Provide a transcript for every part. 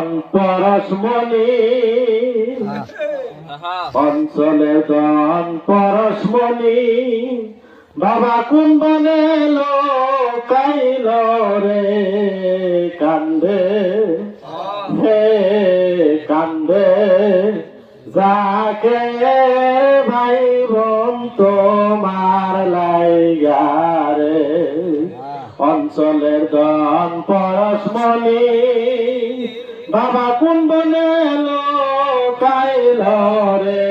দন পরশমণি অঞ্চলে দন পরশমণি বাবা কোন বনে লোকাইল রে কান্দে হে কান্দে যাকে ভাই বোন তোমার লাইগা রে অঞ্চলের দন পরশমণি বাবা কোন বনে লোকাইল রে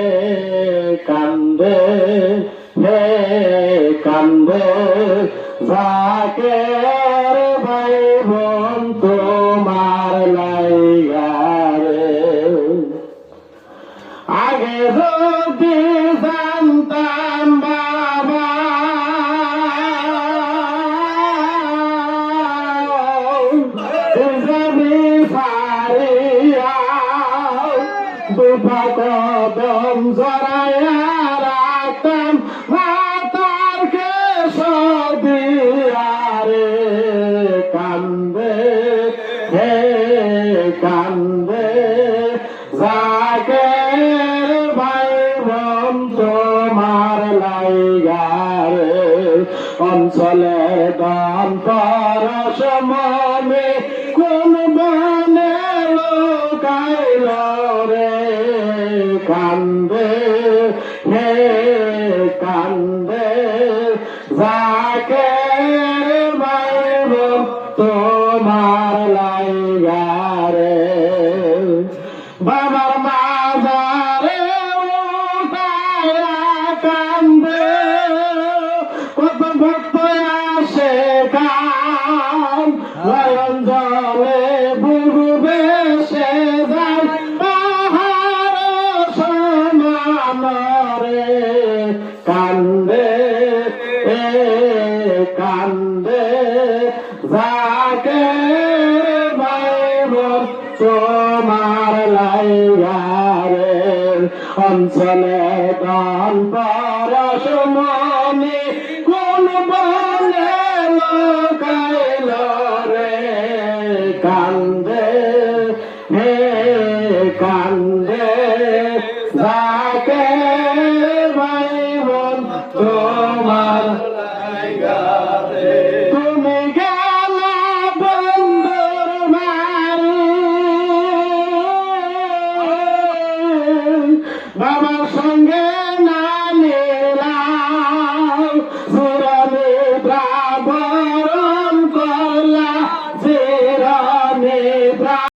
কান্দে হে কান্দে যাকে ভাই বোন তোমার লাইগা রে আগে যদি জানতাম বাবা দুটা কদম জড়াইয়া রাখতাম মাতার কেশর দিয়া রে কান্দে হে কান্দে যাকে ভাই বোন তোমার লাইগা রে অঞ্চলে দন পরশমণি কোন বনে লোকাইল রে কান্দে হে কান্দে যাকে ভাই বোন তোমার লাইগা রে বাবার মাজারে উঠায়া কান্দে কত ভক্ত আসে কান নয়ন জলে বুড়ু বেশে যায় পাহাড় সমান রে কান্দে এ কান্দে যাকে ভাই বোন তোমার লাইগা রে অঞ্চলে দন